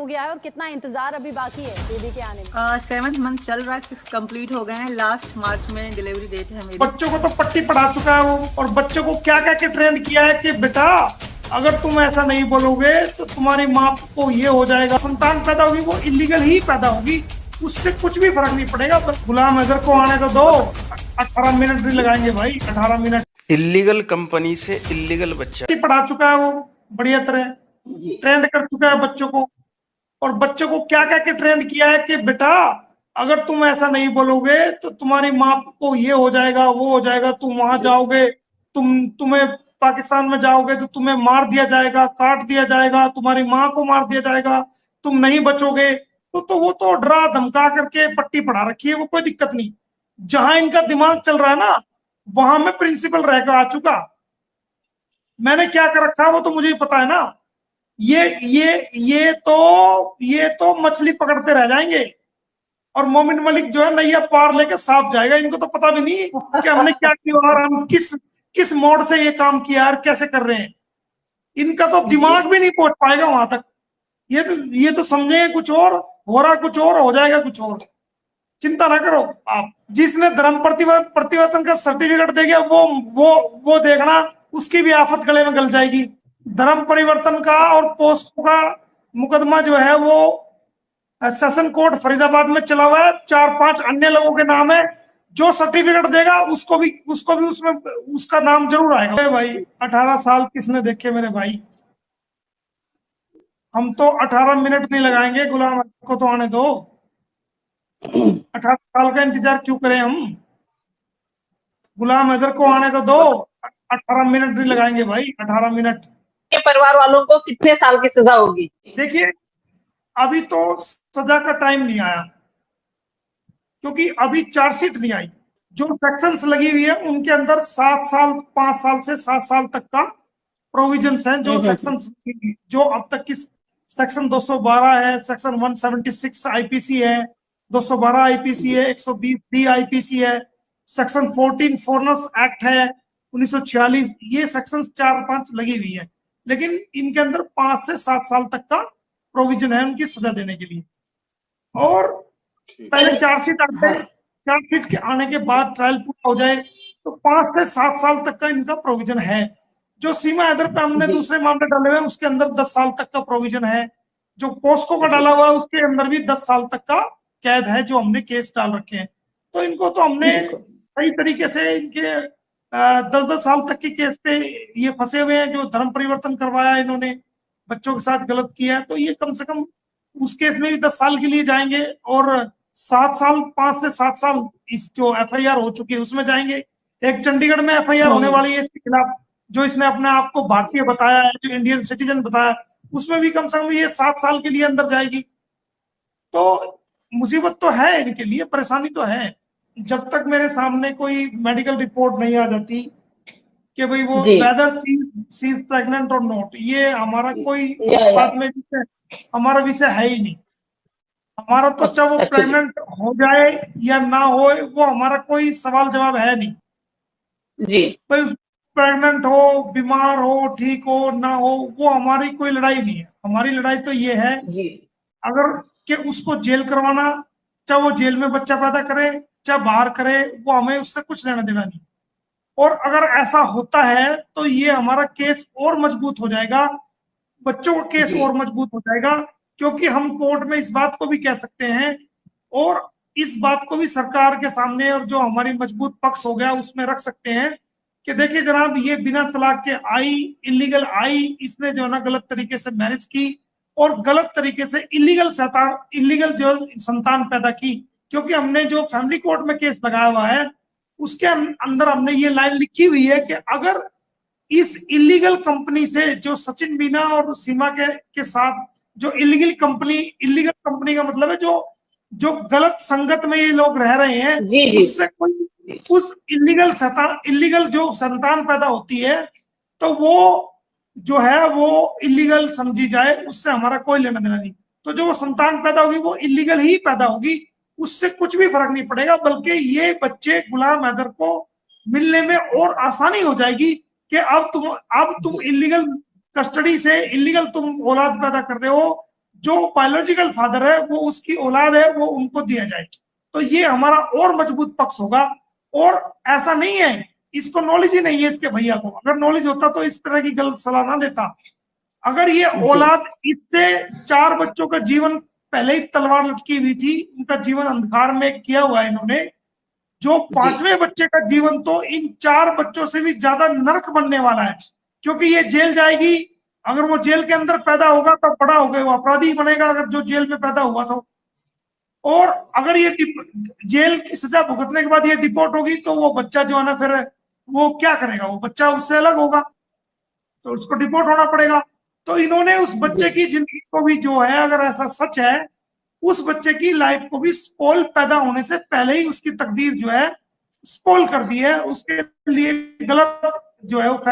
हो गया है और कितना इंतजार अभी बाकी है बेबी के आने में? 7th मंथ चल रहा है, 6 कंप्लीट हो गए हैं। लास्ट मार्च में डिलीवरी डेट है मेरी। बच्चों को तो पट्टी पढ़ा चुका है वो, और बच्चों को क्या क्या के ट्रेंड किया है कि बेटा अगर तुम ऐसा नहीं बोलोगे तो तुम्हारी माँ को ये हो जाएगा, संतान पैदा होगी वो इलीगल ही पैदा होगी, उससे कुछ भी फर्क नहीं पड़ेगा। बस गुलाम हैदर को आने तो दो, 18 मिनट भी लगाएंगे भाई, 18 मिनट। इलीगल कंपनी से इलीगल बच्चा पढ़ा चुका है वो, बढ़िया तरह ट्रेंड कर चुका है बच्चों को, और बच्चों को क्या क्या के ट्रेंड किया है कि बेटा अगर तुम ऐसा नहीं बोलोगे तो तुम्हारी माँ को ये हो जाएगा, वो हो जाएगा, तुम वहां जाओगे, तुम्हें पाकिस्तान में जाओगे तो तुम्हें मार दिया जाएगा, काट दिया जाएगा, तुम्हारी माँ को मार दिया जाएगा, तुम नहीं बचोगे। तो वो तो डरा धमका करके पट्टी पढ़ा रखी है, वो कोई दिक्कत नहीं। जहां इनका दिमाग चल रहा है ना, वहां मैं प्रिंसिपल रह कर आ चुका, मैंने क्या कर रखा है वो तो मुझे ही पता है ना। ये तो मछली पकड़ते रह जाएंगे, और मोमिन मलिक जो है नैया पार लेके साफ जाएगा। इनको तो पता भी नहीं कि हमने क्या किया और हम किस मोड से ये काम किया और कैसे कर रहे हैं। इनका तो दिमाग भी नहीं पहुंच पाएगा वहां तक। ये तो समझे कुछ और हो रहा, कुछ और हो जाएगा, कुछ और। चिंता ना करो आप। जिसने धर्म प्रतिवर्तन का सर्टिफिकेट दे गया वो देखना, उसकी भी आफत गले में गल जाएगी। धर्म परिवर्तन का और पोस्को का मुकदमा जो है वो सेशन कोर्ट फरीदाबाद में चला हुआ है, 4-5 अन्य लोगों के नाम है। जो सर्टिफिकेट देगा उसको भी उसमें उसका नाम जरूर आएगा। भाई 18 साल किसने देखे मेरे भाई, हम तो 18 मिनट नहीं लगाएंगे, गुलाम को तो आने दो। 18 साल का इंतजार क्यों करें हम, गुलाम हैदर को आने तो दो। 18 मिनट नहीं लगाएंगे भाई, 18 मिनट। के परिवार वालों को कितने साल की सजा होगी? देखिए अभी तो सजा का टाइम नहीं आया, क्योंकि अभी चार्जशीट नहीं आई। जो सेक्शंस लगी हुई है उनके अंदर 7 साल, 5 साल से 7 साल तक का प्रोविजंस हैं। जो सेक्शंस जो अब तक की सेक्शन 212 है, सेक्शन 176 आईपीसी है, 212 आईपीसी है, 120 आईपीसी है, सेक्शन 14 फॉरेनर्स एक्ट है 1946। ये सेक्शन 4-5 लगी हुई है, लेकिन इनके अंदर 5 से 7 साल तक का प्रोविजन है उनकी सजा देने के लिए। और पहले चार्जशीट के आने के बाद ट्रायल पूरा हो जाए तो 5 से 7 साल तक का इनका प्रोविजन है। जो सीमा हैदर पे हमने दूसरे मामले डाले हुए हैं उसके अंदर 10 साल तक का प्रोविजन है। जो पोस्को का डाला हुआ है उसके अंदर भी 10 साल तक का कैद है, जो हमने केस डाल रखे हैं। तो इनको तो हमने सही तरीके से इनके 10-10 साल तक के केस पे ये फंसे हुए हैं। जो धर्म परिवर्तन करवाया इन्होंने, बच्चों के साथ गलत किया है, तो ये कम से कम उस केस में भी 10 साल के लिए जाएंगे, और 7 साल, 5 से 7 साल इस जो एफआईआर हो चुकी है उसमें जाएंगे। एक चंडीगढ़ में एफआईआर होने वाली है इसके खिलाफ, जो इसने अपने आप को भारतीय बताया है, जो इंडियन सिटीजन बताया, उसमें भी कम से कम ये 7 साल के लिए अंदर जाएगी। तो मुसीबत तो है इनके लिए, परेशानी तो है। जब तक मेरे सामने कोई मेडिकल रिपोर्ट नहीं आ जाती कि भाई वो वेदर शी इज प्रेग्नेंट और नॉट, ये हमारा कोई इस बात में हमारा विषय है ही नहीं। हमारा तो चाहे वो प्रेग्नेंट हो जाए या ना हो, वो हमारा कोई सवाल जवाब है नहीं जी। भाई, प्रेग्नेंट हो, बीमार हो, ठीक हो ना हो, वो हमारी कोई लड़ाई नहीं है। हमारी लड़ाई तो ये है अगर कि उसको जेल करवाना, चाहे वो जेल में बच्चा पैदा करे चाहे बाहर करे, वो हमें उससे कुछ लेना देना नहीं। और अगर ऐसा होता है तो ये हमारा केस और मजबूत हो जाएगा, बच्चों का केस और मजबूत हो जाएगा, क्योंकि हम कोर्ट में इस बात को भी कह सकते हैं और इस बात को भी सरकार के सामने, और जो हमारी मजबूत पक्ष हो गया उसमें रख सकते हैं कि देखिए जनाब, ये बिना तलाक के आई, इलीगल आई, इसने जो है ना गलत तरीके से मैरिज की और गलत तरीके से इलीगल जो संतान पैदा की। क्योंकि हमने जो फैमिली कोर्ट में केस लगाया हुआ है उसके अंदर हमने ये लाइन लिखी हुई है कि अगर इस इलीगल कंपनी से, जो सचिन मीना और सीमा के साथ जो इलीगल कंपनी का मतलब है जो गलत संगत में ये लोग रह रहे हैं, उससे कोई उस इलीगल जो संतान पैदा होती है तो वो जो है वो इलीगल समझी जाए, उससे हमारा कोई लेना देना नहीं। तो जो वो संतान पैदा होगी वो इलीगल ही पैदा होगी, उससे कुछ भी फर्क नहीं पड़ेगा। बल्कि ये बच्चे गुलाम हैदर को मिलने में और आसानी हो जाएगी कि अब तुम इलीगल कस्टडी से इलीगल तुम औलाद पैदा कर रहे हो, जो बायोलॉजिकल फादर है वो उसकी औलाद है वो उनको दिया जाए, तो ये हमारा और मजबूत पक्ष होगा। और ऐसा नहीं है, इसको नॉलेज ही नहीं है इसके भैया को, अगर नॉलेज होता तो इस तरह की गलत सलाह ना देता। अगर ये औलाद, इससे 4 बच्चों का जीवन पहले ही तलवार लटकी हुई थी, उनका जीवन अंधकार में किया हुआ है इन्होंने, जो 5वें बच्चे का जीवन तो इन 4 बच्चों से भी ज्यादा नरक बनने वाला है, क्योंकि ये जेल जाएगी। अगर वो जेल के अंदर पैदा होगा तो बड़ा हो गया वो अपराधी बनेगा, अगर जो जेल में पैदा हुआ तो। और अगर ये जेल की सजा भुगतने के बाद ये डिपोर्ट होगी तो वो बच्चा जो है ना, फिर वो क्या करेगा, वो बच्चा उससे अलग होगा, तो उसको डिपोर्ट होना पड़ेगा। तो इन्होंने उस बच्चे की जिंदगी को भी जो है, अगर ऐसा सच है, उस बच्चे की लाइफ को भी स्पॉइल, पैदा होने से पहले ही उसकी तकदीर जो है स्पॉइल कर दी है, उसके लिए गलत जो है वो फैसला